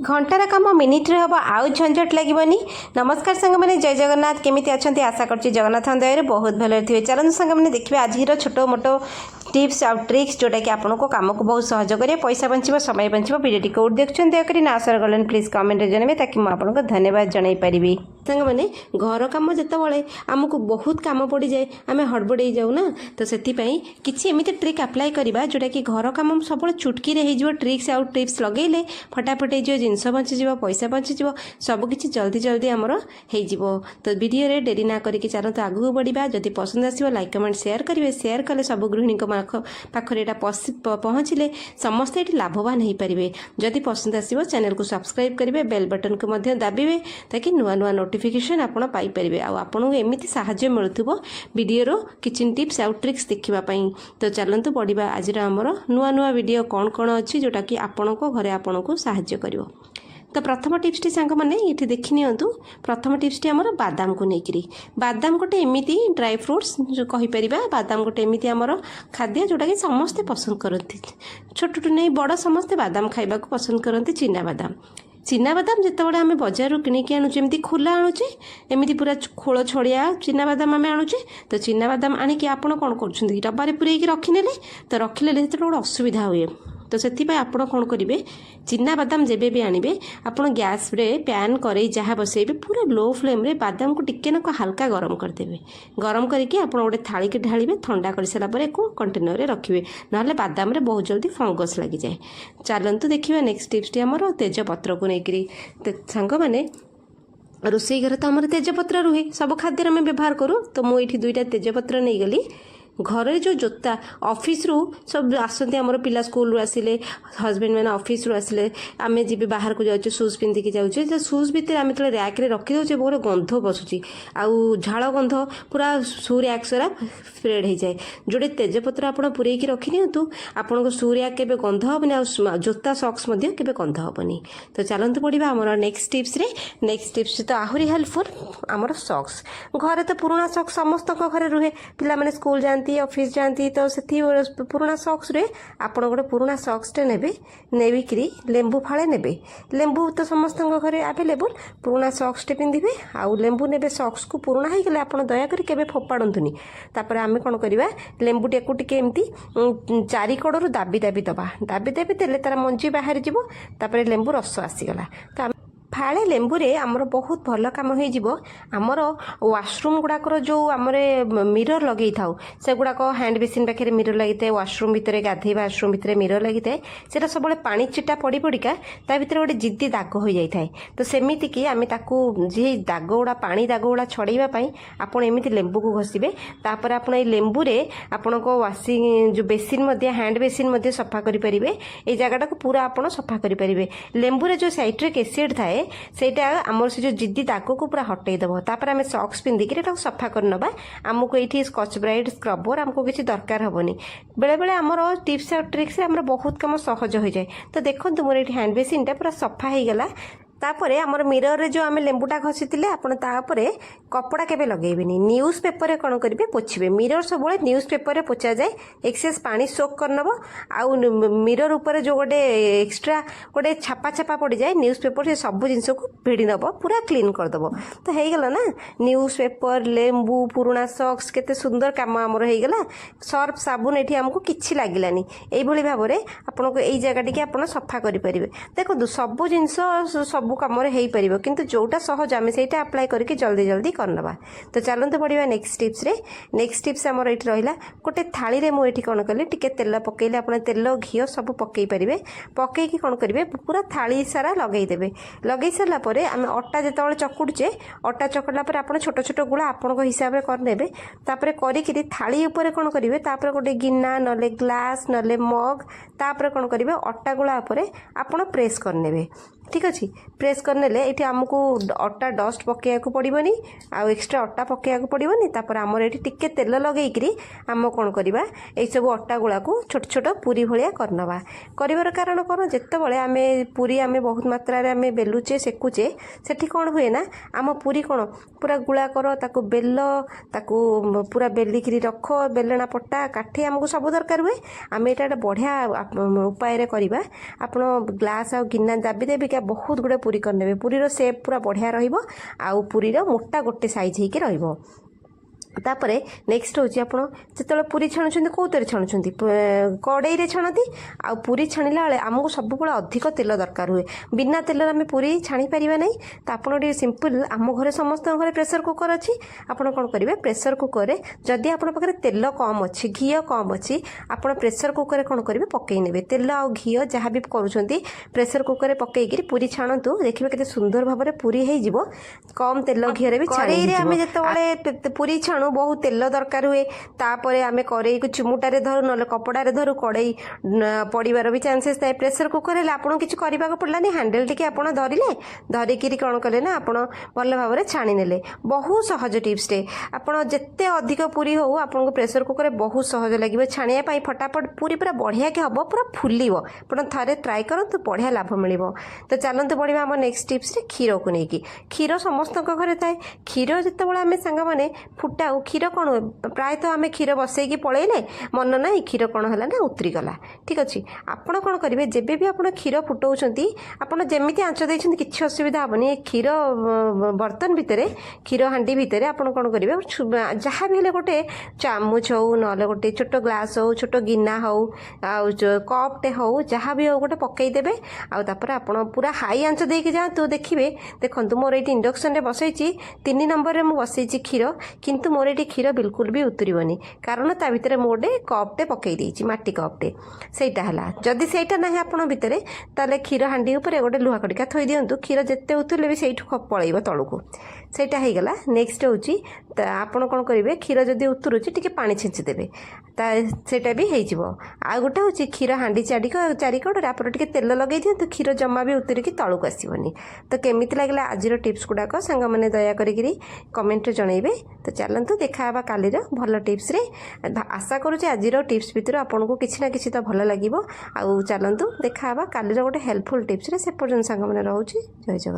घंटार कम minute रे हम आउ झंझट लगनी। नमस्कार सांग मैंने जय जगन्नाथ केमी अच्छा आशा कर जगन्नाथ दया बहुत भले थे। चलते सांग मैंने देखिए आज छोट मोट टिप्स आउ ट्रिक्स जोटा कि आपको कम को बहुत सहज करे पैसा बंचो समय बंचो। वीडियो कौट देखुं दयाकोरी ना आशा गलन प्लीज कमेंट जनइबे ताकि मुझे धन्यवाद जन पारि। सांग मैंने घर कम जिते आमको बहुत कम पड़ जाए आम हड़बड़ जाऊ ना, तो से किसी एमती ट्रिक अप्लाई करवा जोटा कि घर कम सब चुटकी हो ट्रिक्स आउ टिप्स लगेले फटाफट हो जिनस बंचीज पैसा बंचीज सबकि जल्दी जल्दी आमर हो। तो वीडियो डेरी ना करके चलते आगू बढ़ा। जदि पसंद आसो लाइक कमेंट शेयर करेंगे। शेयर कले सब गृहिणी पाखरे पहुँचले समस्ते ये लाभवान हो पारे। जदि पसंद आसो चैनल को सब्सक्राइब करेंगे, बेल बटन को दाबिबे ताकि नुआ नुआ नोटिफिकेशन आपड़ पाइपर। आपको एमती साहाय्य मिलूब वीडियो किचन टिप्स आउ ट्रिक्स देखापी। तो चलतु बढ़ा आज आमर नुआ नुआ वीडियो कौन कौन अच्छी जोटा कि आपण घरे आपण को साहाय्य करिवो। तो प्रथम टिप्स टी सांग मैंने ये देखी नियंतु। प्रथम टिप्स टी आमर बादाम को लेकिरी। बादाम गोटे एमती ड्राई फ्रुट्स जो कहीपर। बादाम गोटे एमती आमर खाद्य जोटा कि समस्ते पसंद करती, छोटू नहीं बड़ समस्ते बादाम खाइबा को पसंद करती। चिना बादाम जिते आम बजार किणिकी आणुचे खोला आणुचे एमती पूरा खोल छड़िया चिना बादाम आम आणुचे। तो चिना बादाम आणिकी आपण कौन कर डब्बारे पूरेक रखिने तो रखिले गोटे असुविधा हुए। तो से आपण कौन करेंगे चिना बादाम जेबे भी आनिबे आपण गैस रे पैन करे जहाँ बसैबे पूरा लो फ्लेम रे बादाम को टिके ना हल्का गरम करदेवे। गरम करके आपण गोटे थाली के ढालिबे, ठंडा कर सारा पर को कंटेनर रे रखिबे, नहले बादाम रे बहुत जल्दी फंगस लगी जाए। चलतु देखिए नेक्स्ट टिप्स टी आमर तेजपत्र को लेकरी। सांग माने रोसई घर तो आमर तेजपत्र रुहे सब खाद्य आम व्यवहार करूँ। तो मुझे दुईटा तेजपत्र नहीं गली। घर जो जोता ऑफिस रु सब आसते आमर पिला स्कूल आसिले हजबैंड मैंने ऑफिस रु आसिले आम जी बाहर को जाऊँ शूज पिंधिकी जाऊे। तो शूज भितर आम जो रैक रे रखी दे बहुत गंध बसुची आउ झाड़ गंध पूरा शू रैक सारा स्प्रेड हो जाए। जोड़े तेजपत्र आप पूरेक रखी नियंतु आपन को शू रैक के गंध हेनी आ जोता सॉक्स के गंध हेनी। तो चलते बढ़ा आमर नेक्स्ट टिप्स रे। नेक्स्ट टिप्स तो आहरी हेल्पफुल आमर सॉक्स। घरे तो पुराना सॉक्स समस्त घर रुहे, पिला माने स्कूल जाती ऑफिस जाती। तो से पुराना सॉक्स रे आपण गोटे पुराना सॉक्स टे नेबे, नेबिक्री लेंबू फाळे नेबे। लेंबू तो समस्त घरे अवेलेबल। पुराना सॉक्स टे पिंधिबे आउ लेंबू नेबे। सॉक्स को पुराना हो गले आपण दया करी केबे फोपाडंतुनी। तापर आमे कोन करिबा लेंबू टेकु टिके एमती चारि कड़रु दाबी दाबी दबा। दाबी दाबी देले तार मंजी बाहर जिवो। तापर लेंबू रस आसीगला। तो फाळे लेंबू रे आमर बहुत भल काम हो जिवो। आमर वाशरूम गुड़ाकर जो आमर मिरर लगे थाउ से गुड़ाक हैंड बेसिन पाखे मिरर लगी थाए। वाशरूम भितर गाधे वाशरूम भितर मिरर लगी थाए। सेटा सब पानी चिटा पड़ी पड़िका ता भितर गोटे जिद्दी दाग हो जाए थाए। तो सेमिति कि आमे ताकू जे दाग गुड़ा पानी दाग गुड़ा छड़ाइबा पई आपण एमिति लेंबू को घसीबे। तापर आपण ए लेंबू रे आपण को वाशिंग जो बेसिन मध्ये हैंड बेसिन मध्ये सफा करि परिबे। ए जगह को पूरा आपण सफा करि परिबे। लेंबू रे जो साइट्रिक एसिड थाए सेटा आमर से जो जिद्दी दाग को पूरा हटई देव। तापर आम सॉक्स पिंधिकी सफा करनबा। आमको ये स्कॉच ब्राइट स्क्रबर आमको किसी दरकार हेनी। बेले बेले आमर टिप्स और ट्रिक्स आमर बहुत कम सहज हो जाए। तो देखो मोर ये हैंड बेसिन पूरा सफा हो गला। तापरे आमर मिरर रे जो आम लेंबूटा घसीले आपण तापरे कपड़ा केबे लगेबेनी। न्यूज पेपर रे कोन करिवे पोछिबे। मिरर सब न्यूज पेपर रे पोछा जाए। एक्सेस पानी सोक करनबो आउ मिरर ऊपर जो गोटे एक्स्ट्रा गोटे छापा छापा पड़ जाए न्यूज पेपर से सब जिनस को भिड़ी दबो पूरा क्लीन कर दबो। तो हो गला ना न्यूज पेपर लेंबू पुराना सॉक्स केते सुंदर काम आमर हो गला। सर्फ साबुन एठी हमको किछि लागिलानी। एई भली भाबो रे आपन को एई जगह टिके आपन सफा करि परिबे। देखो सब जिनस सब कम हो पार किंतु जोटा सहज आम से अप्लाई करके जल्दी जल्दी करनबा। तो चलते बढ़िया नेक्स्ट टिप्स रे। नेक्स्ट टिप्स आमर ये रहा गोटे थाली रे मुझे कौन कली टिके तेल पकेले आप तेल घी सब पकई पारे। पकईकी कौन करेंगे पूरा थाली सारा लगेदेवे। लगे सारापर आम अटा जो चकुड़े अटा चकड़ा पर आप छोट छोट गुड़ा आपण हिसाब से करने। तापर करी थाली उपर कौन करेंगे तापर गोटे गिना नले ग्लास नले मग तापर कौन करेंगे अटा गुड़ा उपर आपण प्रेस करने। ठीक अच्छे प्रेस करने ये आमको अटा डस्ट पकड़ा पड़ोनी आउ एक्सट्रा अटा पकड़ा पड़ोनी। तापर आमर ये टिके तेल लगेकरी आम कौन करवा ये सब अटा गुड़ा को छोट छोट पूरी भाया करनवा। कर कारण कौन जिते आम पूरी आम बहुत मात्रा आम बेलुचे सेकुचे से कौन हुए ना आम पूरी कौन पूरा गुड़ा कर ताकू बेल ताकू पूरा बेलिकी रख बेलना पट्टा काठी आमको सब दरकार हुए। आम यहाँ बढ़िया उपाय करवा। आप ग्लास आ गिना दाबी देवी बहुत गुड़े पूरी करने पूरीर सेप पूरा बढ़िया रहा पूरीर मोटा गोटे साइज होकर रहिबो तापरे नेक्स्ट हूँ आप जो पूरी छाणुंट कौन छाणुंट कड़े छाणती आ पूरी छाणिला बेले आमको सब अधिक तेल दरकार हुए बिना तेल आम पूरी छाणी पारिबा नहीं तो आपड़ सिंपल आम घरे समस्त घरे प्रेसर कुकर अच्छी आपड़ कौन करेंगे प्रेसर कुकर जदि आप तेल कम अच्छी घी कम अच्छी आप प्रेसर कुकर कौन करेंगे पकई ने तेल आ घी जहाँ भी करुँच प्रेसर कुकर पकईकि पूरी छाणतु देखिए केते सुंदर भाव में पूरी हो कम तेल घी भी छाड़ी आम जो पूरी छाणु बहुत तेल दरकार हुए तापर आम कड़े को चिमुटारे धरू ना कपड़े धरू कड़े पड़ार भी चान्सेस थाए प्रेसर कुकर है आपको किसी करने पड़ानी हैंडल टी आप धरिले धरिकी कौन कले ना आप भल भाव में छाणी ने बहुत सहज टिप्सटे आपड़ जिते अधिक पूरी हो आपको प्रेसर कुकर बहुत सहज लगे छाणिया फटाफट पूरी पूरा बढ़िया के हम पूरा फुलिव आप थे ट्राए करूँ बढ़िया लाभ मिल तो चलते बढ़िया आम नेक्स्ट टिप्स क्षीर को लेकिन क्षीर समस्त घरे थाए क्षीर जिते आम सांग मैंने फुटा क्षीर कौन हुए प्रायतः आम क्षीर बसैकी पलैले मन ना क्षीर कौन है ना उतरीगला ठीक अच्छे आपड़ कौन करेंगे जब भी आप क्षीर फुटाऊँच आपड़ जमी आंच देते किसी असुविधा हेनी क्षीर बर्तन भितर क्षीर हांडी भितर आप कौन करेंगे जहाँ भी गोटे चामच हो ना गोटे छोट ग्लास हो छोट गिना हो कपटे हो जहाँ भी हो गोटे पकईदेवे आपर आप पूरा हाई आंच देके जातु देखिए देखो मोर ये इंडक्शन बसई 3 नंबर में बसई क्षीर किंतु मोर ये क्षीर बिल्कुल भी उतरबनी कारण ता भितर मोटे कपटे पकई देछि माटी कपटे सेटा हला जदि सेटा ना आपण भितर ताले क्षीर हांडी ऊपर गोटे लुहा कड़िका थई दियंतु क्षीर जेते उतरले भी सेठु पळैबो तळुको सेटा हो गला नेक्स्ट होची आपण कौन करेंगे क्षीर जदि उतरुची टिके पानी छेंची देबे सेटा भी हो आ गोटे हूँ क्षीर हांडी चारिकड़े आप तेल लगे दिंतु क्षीर जमा भी उतरिकी तलू आसबनी तो केमी लगे आज टिप्स गुड़ाक सांग मैंने दया करी कमेंट जनइबे तो चलतु देखा कालीर भल टिप्स रे आशा करुँचे आज टिप्स भितर आपको किसी ना किसी तो भल लगे आ चलतु देखा कालीर गोटे हेल्पफुल टिप्स रे से पर्यंत सांग मैंने रोचे जय जगन्नाथ।